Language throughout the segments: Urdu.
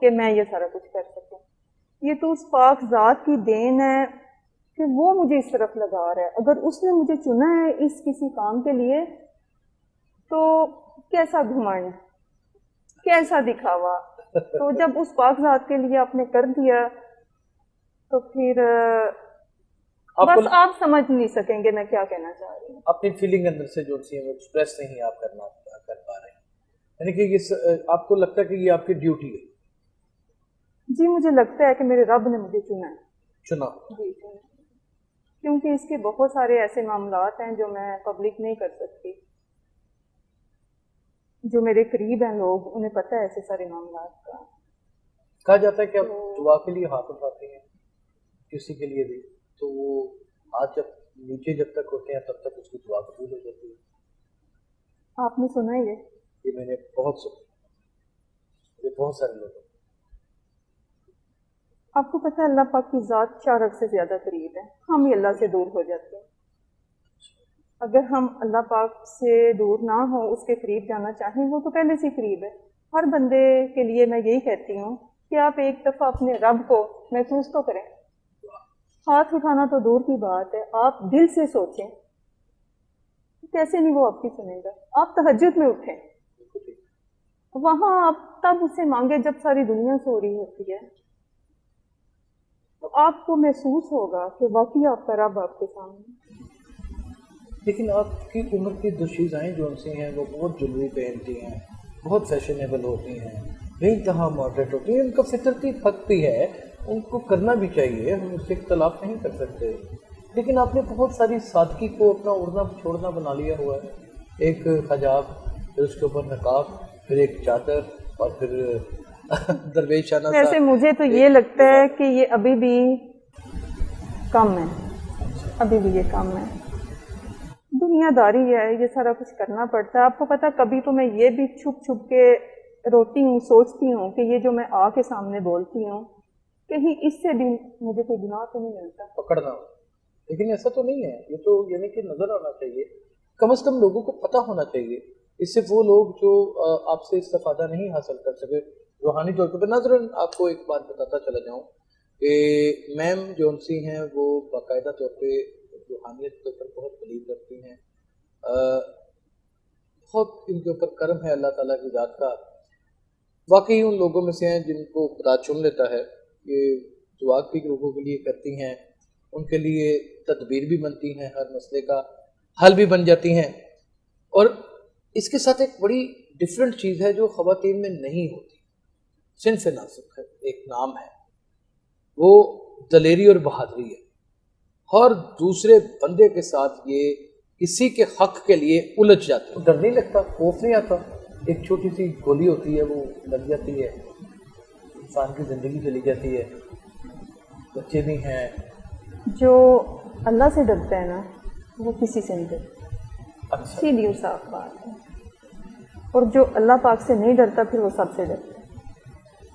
کہ میں یہ سارا کچھ کر سکوں. یہ تو اس پاک ذات کی دین ہے کہ وہ مجھے اس طرف لگا رہا ہے. اگر اس نے مجھے چنا ہے اس کسی کام کے لیے تو کیسا گھمنڈ, کیسا دکھاوا. تو جب اس پاک ذات کے لیے آپ نے کر دیا تو پھر بس آپ سمجھ نہیں سکیں گے میں کیا کہنا چاہ رہی ہوں. اپنی فیلنگ اندر سے جو سی ہے وہ ایکسپریس نہیں آپ کر پا رہے ہیں, یعنی کہ یہ آپ کو لگتا ہے کہ یہ آپ کی ڈیوٹی ہے. جی مجھے لگتا ہے کہ میرے رب نے مجھے چنا ہے. چنا جی چنا, کیونکہ اس کے بہت سارے ایسے معاملات ہیں جو میں پبلک نہیں کر سکتی. جو میرے قریب ہیں لوگ انہیں پتہ ہے ایسے سارے معاملات کا. کہا جاتا ہے کہ آپ دعا کے لیے ہاتھ اٹھاتے ہیں کسی کے لیے بھی تو وہ ہاتھ جب نیچے جب تک ہوتے ہیں تب تک اس کی دعا قبول ہو جاتی ہے. آپ نے سنا ہے یہ میں نے بہت سنا, یہ بہت سارے لوگ. آپ کو پتہ ہے اللہ پاک کی ذات شارک سے زیادہ قریب ہے, ہم ہی اللہ سے دور ہو جاتے ہیں. اگر ہم اللہ پاک سے دور نہ ہو اس کے قریب جانا چاہیں وہ تو پہلے سے قریب ہے. ہر بندے کے لیے میں یہی کہتی ہوں کہ آپ ایک دفعہ اپنے رب کو محسوس تو کریں. ہاتھ اٹھانا تو دور کی بات ہے, آپ دل سے سوچیں کیسے نہیں وہ آپ کی سنے گا. آپ تہجد میں اٹھیں, وہاں آپ تب اسے مانگے جب ساری دنیا سو رہی ہوتی ہے, تو آپ کو محسوس ہوگا کہ واقعی آپ کا رب آپ کے سامنے. لیکن آپ کی عمر کی دوشیزائیں جو ان سے ہیں وہ بہت جلوی پہنتی ہیں, بہت فیشنیبل ہوتی ہیں, بے انتہا ماڈریٹ ہوتی ہیں. ان کا فطرتی حق بھی ہے, ان کو کرنا بھی چاہیے, ہم اس سے اختلاف نہیں کر سکتے. لیکن آپ نے بہت ساری سادگی کو اپنا اڑنا چھوڑنا بنا لیا ہوا ہے. ایک حجاب, پھر اس کے اوپر نقاب, پھر ایک چادر, اور پھر درویشانہ سا. ویسے مجھے تو یہ لگتا ہے کہ یہ ابھی بھی کم ہے, ابھی بھی یہ کم ہے. دنیا داری ہے, یہ سارا کچھ کرنا پڑتا ہے. آپ کو پتہ کبھی تو میں یہ بھی چھپ چھپ کے روتی ہوں, سوچتی ہوں کہ یہ جو میں آ کے سامنے بولتی ہوں کہیں اس سے بھی مجھے کوئی گناہ تو نہیں ملتا. پکڑنا ہو, لیکن ایسا تو نہیں ہے. یہ تو یعنی کہ نظر آنا چاہیے, کم از کم لوگوں کو پتہ ہونا چاہیے. اس سے وہ لوگ جو آپ سے استفادہ نہیں حاصل کر سکے روحانی طور پہ. ناظرین آپ کو ایک بات بتاتا چلا جاؤں کہ میم جونسی ہیں وہ باقاعدہ طور پہ روحانیت کے اوپر بہت بلیو رکھتی ہیں. بہت ان کے اوپر کرم ہے اللہ تعالیٰ کی ذات کا. واقعی ان لوگوں میں سے ہیں جن کو خدا چن لیتا ہے. یہ دعا بھی لوگوں کے لیے کرتی ہیں, ان کے لیے تدبیر بھی بنتی ہیں, ہر مسئلے کا حل بھی بن جاتی ہیں. اور اس کے ساتھ ایک بڑی ڈفرینٹ چیز ہے جو خواتین میں نہیں ہوتی. صنف ناصف ہے ایک نام ہے, وہ دلیری اور بہادری ہے. ہر دوسرے بندے کے ساتھ یہ کسی کے حق کے لیے الجھ جاتے ہیں. ڈر نہیں لگتا, خوف نہیں آتا. ایک چھوٹی سی گولی ہوتی ہے وہ لگ جاتی ہے, انسان کی زندگی چلی جاتی ہے. بچے بھی ہیں. جو اللہ سے ڈرتا ہے نا وہ کسی سے نہیں ڈرتا, سیدھی اور صاف بات ہے. اور جو اللہ پاک سے نہیں ڈرتا پھر وہ سب سے ڈرتا ہے.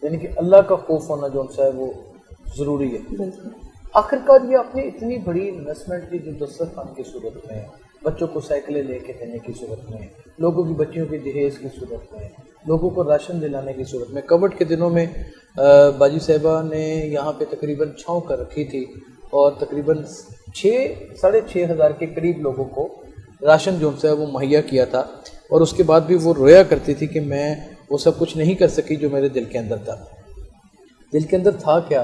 یعنی کہ اللہ کا خوف ہونا جو ہے وہ ضروری ہے. بالکل. آخرکار یہ آپ نے اتنی بڑی انویسٹمنٹ کی جو دسترخوان کی صورت میں, بچوں کو سائیکلیں لے کے دینے کی صورت میں, لوگوں کی بچیوں کی جہیز کی صورت میں, لوگوں کو راشن دلانے کی صورت میں. کووڈ کے دنوں میں باجی صاحبہ نے یہاں پہ تقریباً چھاؤں کر رکھی تھی اور تقریباً 6,500 کے قریب لوگوں کو راشن جو ہے وہ مہیا کیا تھا. اور اس کے بعد بھی وہ رویا کرتی تھی کہ میں وہ سب کچھ نہیں کر سکی جو میرے دل کے اندر تھا. دل کے اندر تھا کیا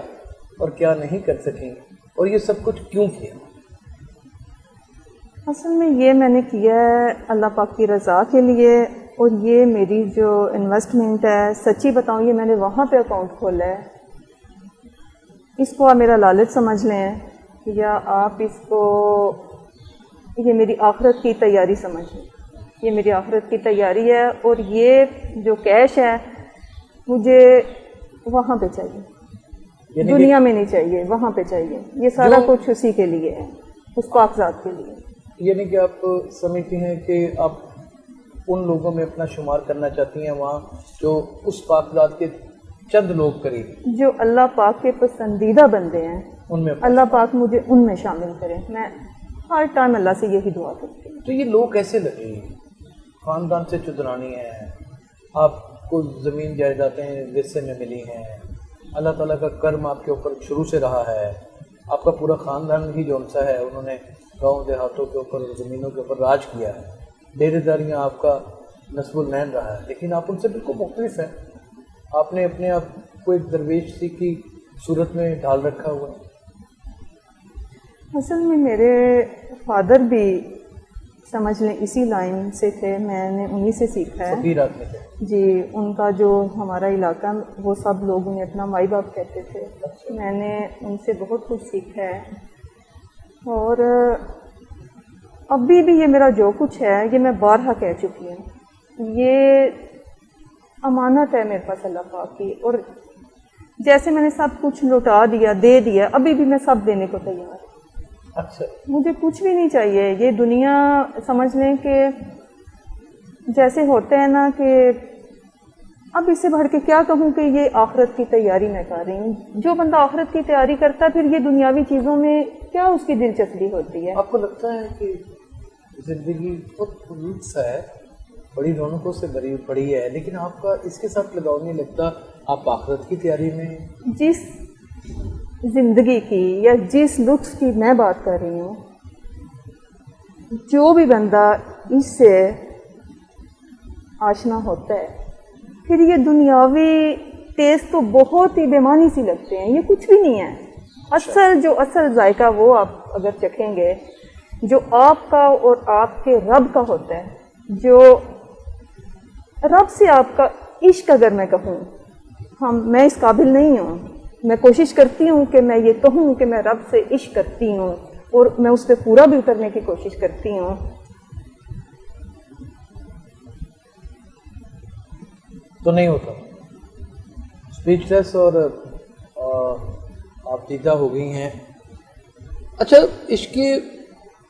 اور کیا نہیں کر سکیں, اور یہ سب کچھ کیوں کیا؟ اصل میں یہ میں نے کیا ہے اللہ پاک کی رضا کے لیے. اور یہ میری جو انویسٹمنٹ ہے سچی بتاؤں یہ میں نے وہاں پہ اکاؤنٹ کھولا ہے. اس کو آپ میرا لالچ سمجھ لیں یا آپ اس کو یہ میری آخرت کی تیاری سمجھ لیں. یہ میری آخرت کی تیاری ہے اور یہ جو کیش ہے مجھے وہاں پہ چاہیے, دنیا میں نہیں چاہیے, وہاں پہ چاہیے. یہ سارا کچھ اسی کے لیے ہے, اس پاک ذات کے لیے. یعنی کہ آپ سمجھتی ہیں کہ آپ ان لوگوں میں اپنا شمار کرنا چاہتی ہیں وہاں جو اس پاک ذات کے چند لوگ قریب, جو اللہ پاک کے پسندیدہ بندے ہیں, ان میں اللہ پاک مجھے ان میں شامل کرے. میں ہر ٹائم اللہ سے یہی دعا کرتی ہوں. تو یہ لوگ کیسے لگے؟ خاندان سے چدرانی ہیں, آپ کو زمین جائیدادیں ورثے میں ملی ہیں، اللہ تعالیٰ کا کرم آپ کے اوپر شروع سے رہا ہے، آپ کا پورا خاندان ہی جو سا ہے انہوں نے گاؤں دیہاتوں کے اوپر زمینوں کے اوپر راج کیا ہے، ڈیرے داریاں آپ کا نصب النین رہا ہے، لیکن آپ ان سے بالکل مختلف ہیں. آپ نے اپنے آپ کو ایک درویش سی کی صورت میں ڈھال رکھا ہوا ہے. اصل میں میرے فادر بھی سمجھ لیں اسی لائن سے تھے، میں نے انہی سے سیکھا ہے. فقیر آدمی تھے. جی، ان کا جو ہمارا علاقہ وہ سب لوگ انہیں اپنا مائی باپ کہتے تھے. میں نے ان سے بہت کچھ سیکھا ہے، اور ابھی بھی یہ میرا جو کچھ ہے یہ میں بارہا کہہ چکی ہوں، یہ امانت ہے میرے پاس اللہ پاک کی، اور جیسے میں نے سب کچھ لوٹا دیا دے دیا، ابھی بھی میں سب دینے کو تیار ہوں. اچھا. مجھے کچھ بھی نہیں چاہیے. یہ دنیا سمجھ لیں کہ جیسے ہوتے ہیں نا کہ اب اس سے بڑھ کے کیا کہوں کہ یہ آخرت کی تیاری میں کر رہی ہوں. جو بندہ آخرت کی تیاری کرتا ہے پھر یہ دنیاوی چیزوں میں کیا اس کی دلچسپی ہوتی ہے. آپ کو لگتا ہے کہ زندگی بہت پرلطف سا ہے، بڑی رونقوں سے بڑی ہے، لیکن آپ کا اس کے ساتھ لگاؤ نہیں لگتا؟ آپ آخرت کی تیاری میں جس زندگی کی یا جس لطف کی میں بات کر رہی ہوں، جو بھی بندہ اس سے آشنا ہوتا ہے پھر یہ دنیاوی ٹیسٹ تو بہت ہی بےمانی سی لگتے ہیں، یہ کچھ بھی نہیں ہے. اصل ذائقہ وہ آپ اگر چکھیں گے جو آپ کا اور آپ کے رب کا ہوتا ہے، جو رب سے آپ کا عشق اگر میں کہوں، میں اس قابل نہیں ہوں. میں کوشش کرتی ہوں کہ میں یہ کہوں کہ میں رب سے عشق کرتی ہوں اور میں اس پہ پورا بھی اترنے کی کوشش کرتی ہوں. تو نہیں ہوتا، اسپیچ لیس اور آپ دیدہ ہو گئی ہیں. اچھا، عشق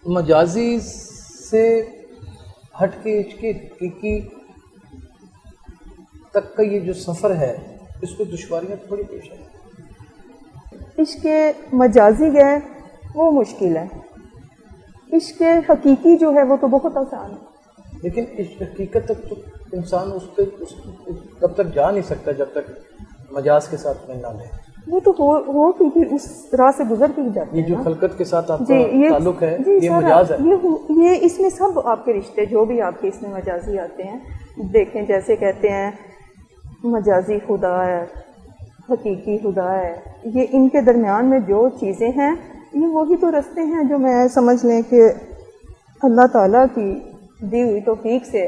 مجازی سے ہٹ کے عشق حقیقی تک کا یہ جو سفر ہے اس پہ دشواریاں تھوڑی پیش آئی. عشق مجازی ہے وہ مشکل ہے، عشق حقیقی جو ہے وہ تو بہت آسان ہے. لیکن عشق حقیقت تک تو انسان اس تب تک جا نہیں سکتا جب تک مجاز کے ساتھ میں نہ لے. وہ تو ہو کیونکہ اس راہ سے گزر کے ہی جاتے ہیں. یہ جو خلقت کے ساتھ آپ کا تعلق ہے یہ مجاز ہے. یہ اس میں سب آپ کے رشتے جو بھی آپ کے اس میں مجازی آتے ہیں، دیکھیں جیسے کہتے ہیں مجازی خدا ہے، حقیقی خدا ہے، یہ ان کے درمیان میں جو چیزیں ہیں یہ وہی تو رستے ہیں جو میں سمجھ لیں کہ اللہ تعالیٰ کی دی ہوئی توفیق سے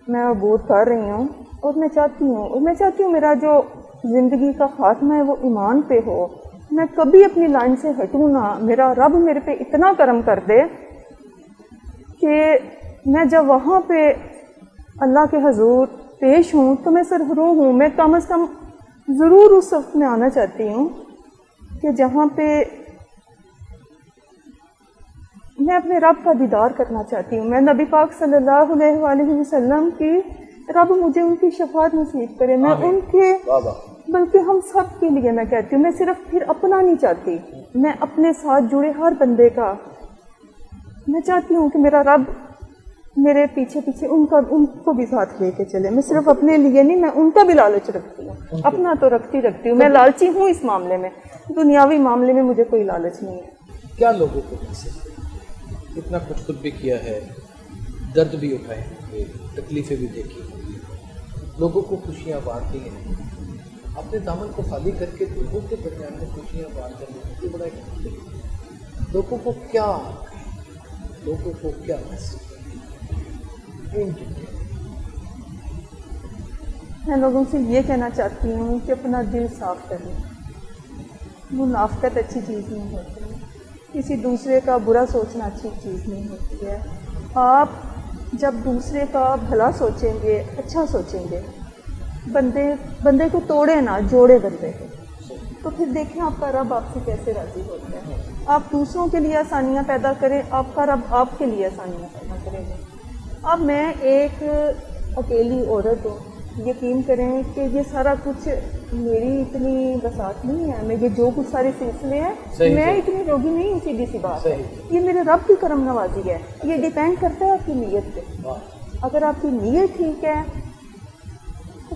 میں عبور کر رہی ہوں. اور میں چاہتی ہوں میرا جو زندگی کا خاتمہ ہے وہ ایمان پہ ہو. میں کبھی اپنی لائن سے ہٹوں نہ. میرا رب میرے پہ اتنا کرم کر دے کہ میں جب وہاں پہ اللہ کے حضور پیش ہوں تو میں سرخرو ہوں. میں کم از کم ضرور اس وقت میں آنا چاہتی ہوں کہ جہاں پہ میں اپنے رب کا دیدار کرنا چاہتی ہوں. میں نبی پاک صلی اللہ علیہ وآلہ وسلم کی رب مجھے ان کی شفاعت نصیب کرے. میں ان کے بلکہ ہم سب کے لیے میں کہتی ہوں، میں صرف پھر اپنا نہیں چاہتی، میں اپنے ساتھ جڑے ہر بندے کا میں چاہتی ہوں کہ میرا رب میرے پیچھے ان کو بھی ساتھ لے کے چلے. میں صرف اپنے لیے نہیں، میں ان کا بھی لالچ رکھتی ہوں. اپنا تو رکھتی ہوں، میں لالچی ہوں اس معاملے میں. دنیاوی معاملے میں مجھے کوئی لالچ نہیں ہے. کیا لوگوں کو اتنا کچھ خود بھی کیا ہے، درد بھی اٹھائے ہیں، تکلیفیں بھی دیکھی ہیں، لوگوں کو خوشیاں بانٹی ہیں. اپنے دامن کو خالی کر کے لوگوں کے درمیان میں خوشیاں بانٹ کرنے یہ بڑا ایک لوگوں کو کیا میں لوگوں سے یہ کہنا چاہتی ہوں کہ اپنا دل صاف کریں. منافقت اچھی چیز نہیں ہوتی ہے، کسی دوسرے کا برا سوچنا اچھی چیز نہیں ہوتی ہے. آپ جب دوسرے کا بھلا سوچیں گے، اچھا سوچیں گے، بندے کو توڑے نہ جوڑے بندے کو، تو پھر دیکھیں آپ کا رب آپ سے کیسے راضی ہوتا ہے. آپ دوسروں کے لیے آسانیاں پیدا کریں، آپ کا رب آپ کے لیے آسانیاں پیدا کرے گا. اب میں ایک اکیلی عورت ہوں، یقین کریں کہ یہ سارا کچھ میری اتنی بساط نہیں ہے. میں یہ جو کچھ سارے سلسلے ہیں میں اتنی روگی نہیں ہوں. سیدھی سی بات ہے، یہ میرے رب کی کرم نوازی ہے. یہ ڈیپینڈ کرتا ہے آپ کی نیت پہ. اگر آپ کی نیت ٹھیک ہے تو